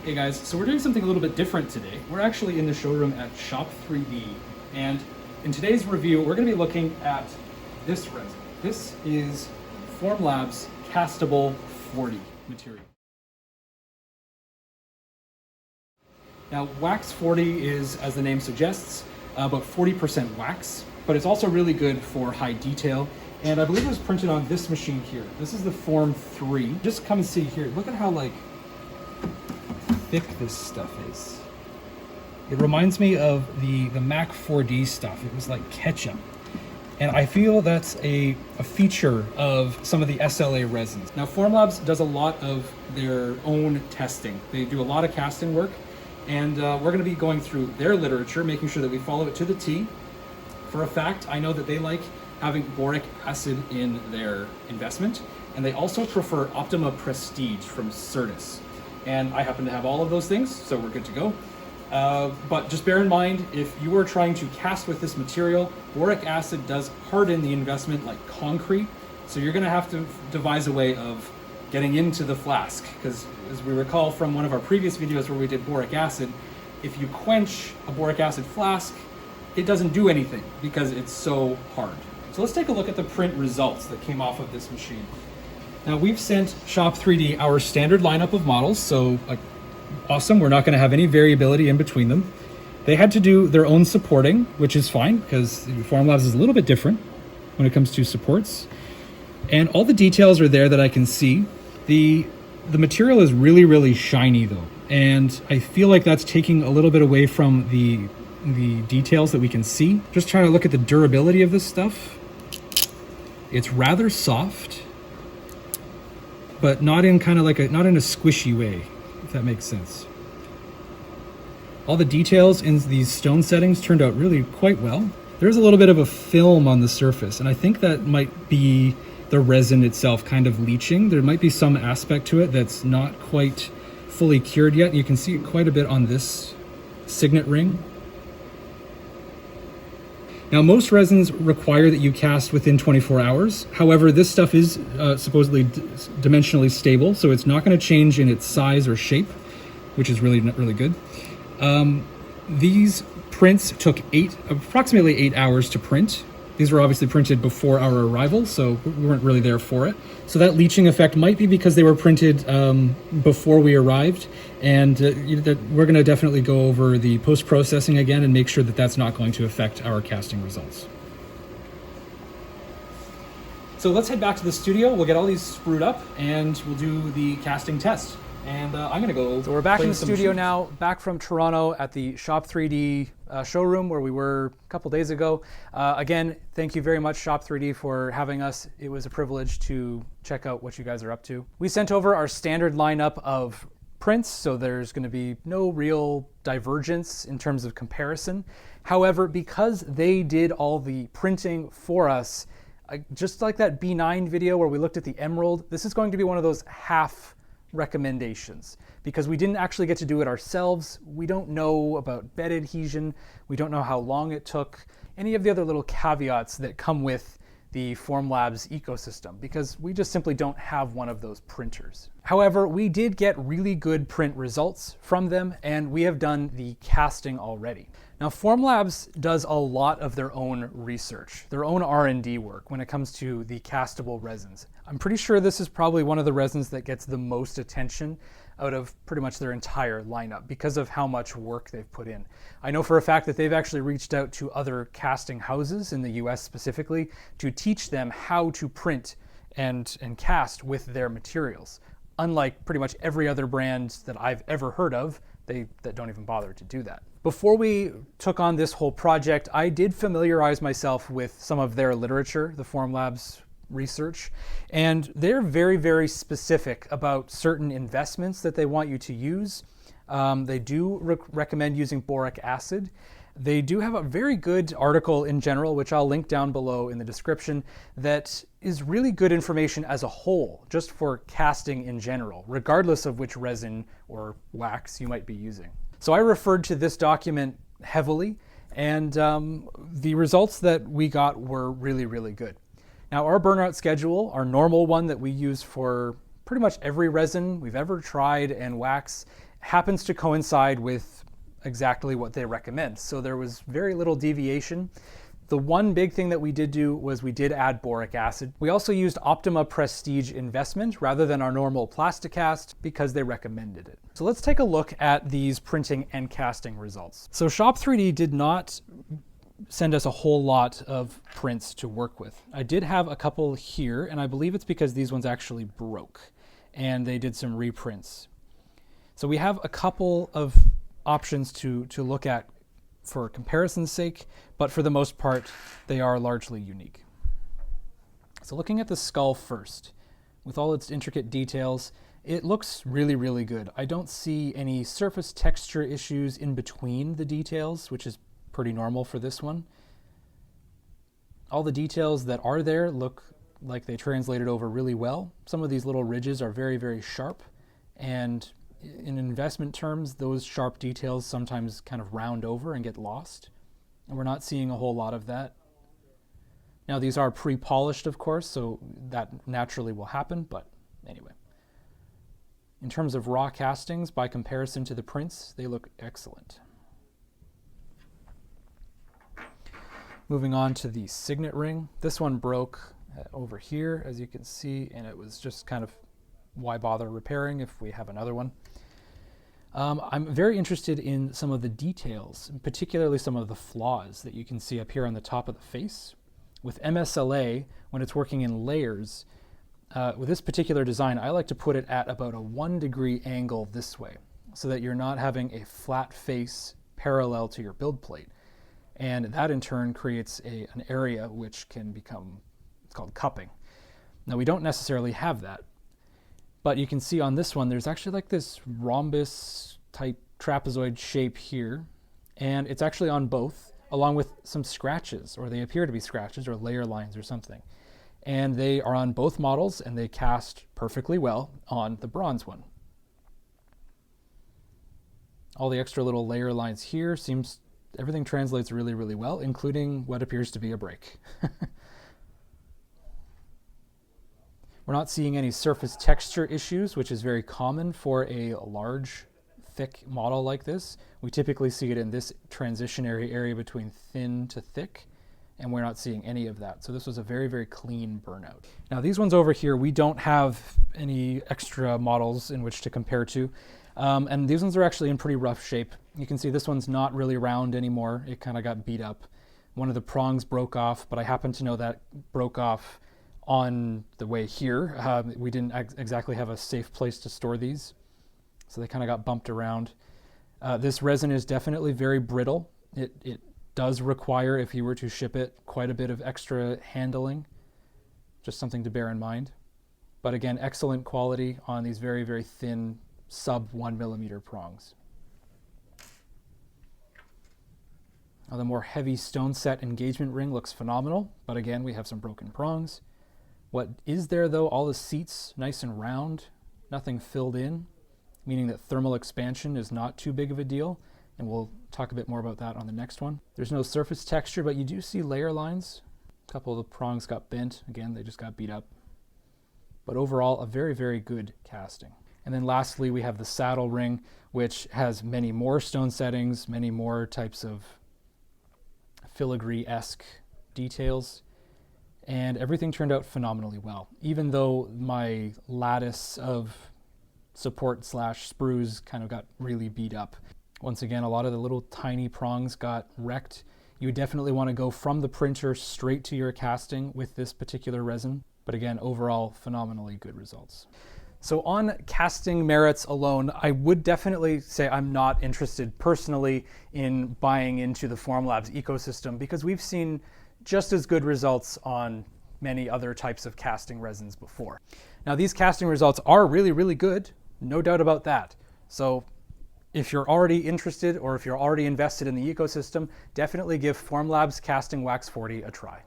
Hey guys, so we're doing something a little bit different today. We're actually in the showroom at Shop 3D, and in today's review, we're going to be looking at this resin. This is Formlabs Castable 40 material. Now, Wax 40 is, as the name suggests, about 40% wax, but it's also really good for high detail. And I believe it was printed on this machine here. This is the Form 3. Just come and see here. Look at how thick this stuff is. It reminds me of the Mac 4D stuff. It was like ketchup. And I feel that's a feature of some of the SLA resins. Now, Formlabs does a lot of their own testing. They do a lot of casting work, and we're gonna be going through their literature, making sure that we follow it to the T. For a fact, I know that they like having boric acid in their investment, and they also prefer Optima Prestige from Certus. And I happen to have all of those things, so we're good to go. But just bear in mind, if you are trying to cast with this material, boric acid does harden the investment like concrete, so you're gonna have to devise a way of getting into the flask, because as we recall from one of our previous videos where we did boric acid, if you quench a boric acid flask, it doesn't do anything because it's so hard. So let's take a look at the print results that came off of this machine. Now, we've sent Shop 3D our standard lineup of models, so awesome, we're not going to have any variability in between them. They had to do their own supporting, which is fine because Formlabs is a little bit different when it comes to supports. And all the details are there that I can see. The material is really, really shiny though, and I feel like that's taking a little bit away from the details that we can see. Just trying to look at the durability of this stuff. It's rather soft, but not in not in a squishy way, if that makes sense. All the details in these stone settings turned out really quite well. There's a little bit of a film on the surface, and I think that might be the resin itself kind of leaching. There might be some aspect to it that's not quite fully cured yet. You can see it quite a bit on this signet ring. Now, most resins require that you cast within 24 hours. However, this stuff is supposedly dimensionally stable, so it's not going to change in its size or shape, which is really, really good. These prints took approximately 8 hours to print. These were obviously printed before our arrival, so we weren't really there for it. So that leaching effect might be because they were printed before we arrived, and we're going to definitely go over the post-processing again and make sure that that's not going to affect our casting results. So let's head back to the studio. We'll get all these sprued up, and we'll do the casting test. And I'm going to go. So we're back in the studio now, back from Toronto at the Shop 3D showroom where we were a couple days ago. Again, thank you very much, Shop 3D, for having us. It was a privilege to check out what you guys are up to. We sent over our standard lineup of prints, so there's going to be no real divergence in terms of comparison. However, because they did all the printing for us, just like that B9 video where we looked at the emerald, this is going to be one of those half recommendations because we didn't actually get to do it ourselves. We don't know about bed adhesion. We don't know how long it took. Any of the other little caveats that come with the Formlabs ecosystem, because we just simply don't have one of those printers. However, we did get really good print results from them, and we have done the casting already. Now, Formlabs does a lot of their own research, their own R&D work when it comes to the castable resins. I'm pretty sure this is probably one of the resins that gets the most attention out of pretty much their entire lineup because of how much work they've put in. I know for a fact that they've actually reached out to other casting houses in the US specifically to teach them how to print and cast with their materials. Unlike pretty much every other brand that I've ever heard of, that don't even bother to do that. Before we took on this whole project, I did familiarize myself with some of their literature, the Formlabs research, and they're very, very specific about certain investments that they want you to use. They do recommend using boric acid. They do have a very good article in general, which I'll link down below in the description, that is really good information as a whole, just for casting in general, regardless of which resin or wax you might be using. So I referred to this document heavily, and the results that we got were really, really good. Now, our burnout schedule, our normal one that we use for pretty much every resin we've ever tried and wax, happens to coincide with exactly what they recommend. So there was very little deviation. The one big thing that we did do was we did add boric acid. We also used Optima Prestige Investment rather than our normal Plasticast because they recommended it. So let's take a look at these printing and casting results. So Shop 3D did not send us a whole lot of prints to work with. I did have a couple here, and I believe it's because these ones actually broke and they did some reprints. So we have a couple of options to look at for comparison's sake, but for the most part, they are largely unique. So looking at the skull first, with all its intricate details, it looks really, really good. I don't see any surface texture issues in between the details, which is pretty normal for this one. All the details that are there look like they translated over really well. Some of these little ridges are very, very sharp, and in investment terms, those sharp details sometimes kind of round over and get lost, and we're not seeing a whole lot of that. Now these are pre-polished, of course, so that naturally will happen, but anyway. In terms of raw castings, by comparison to the prints, they look excellent. Moving on to the signet ring. This one broke over here, as you can see, and it was just kind of, why bother repairing if we have another one? I'm very interested in some of the details, particularly some of the flaws that you can see up here on the top of the face. With MSLA, when it's working in layers, with this particular design, I like to put it at about a 1 degree angle this way, so that you're not having a flat face parallel to your build plate. And that in turn creates an area which can become, it's called cupping. Now we don't necessarily have that, but you can see on this one, there's actually like this rhombus type trapezoid shape here, and it's actually on both, along with some scratches, or they appear to be scratches or layer lines or something. And they are on both models, and they cast perfectly well on the bronze one. All the extra little layer lines here everything translates really, really well, including what appears to be a break. We're not seeing any surface texture issues, which is very common for a large, thick model like this. We typically see it in this transitionary area between thin to thick, and we're not seeing any of that. So this was a very, very clean burnout. Now these ones over here, we don't have any extra models in which to compare to. And these ones are actually in pretty rough shape. You can see this one's not really round anymore. It kind of got beat up. One of the prongs broke off, but I happen to know that broke off on the way here. We didn't exactly have a safe place to store these, so they kind of got bumped around. This resin is definitely very brittle. It does require, if you were to ship it, quite a bit of extra handling. Just something to bear in mind. But again, excellent quality on these very, very thin sub 1 millimeter prongs. Now the more heavy stone set engagement ring looks phenomenal, but again, we have some broken prongs. What is there though, all the seats nice and round, nothing filled in, meaning that thermal expansion is not too big of a deal, and we'll talk a bit more about that on the next one. There's no surface texture, but you do see layer lines. A couple of the prongs got bent, again, they just got beat up. But overall, a very, very good casting. And then lastly, we have the saddle ring, which has many more stone settings, many more types of filigree-esque details, and everything turned out phenomenally well. Even though my lattice of support / sprues kind of got really beat up. Once again, a lot of the little tiny prongs got wrecked. You definitely want to go from the printer straight to your casting with this particular resin. But again, overall, phenomenally good results. So on casting merits alone, I would definitely say I'm not interested personally in buying into the Formlabs ecosystem, because we've seen just as good results on many other types of casting resins before. Now these casting results are really, really good, no doubt about that. So if you're already interested, or if you're already invested in the ecosystem, definitely give Formlabs Casting Wax 40 a try.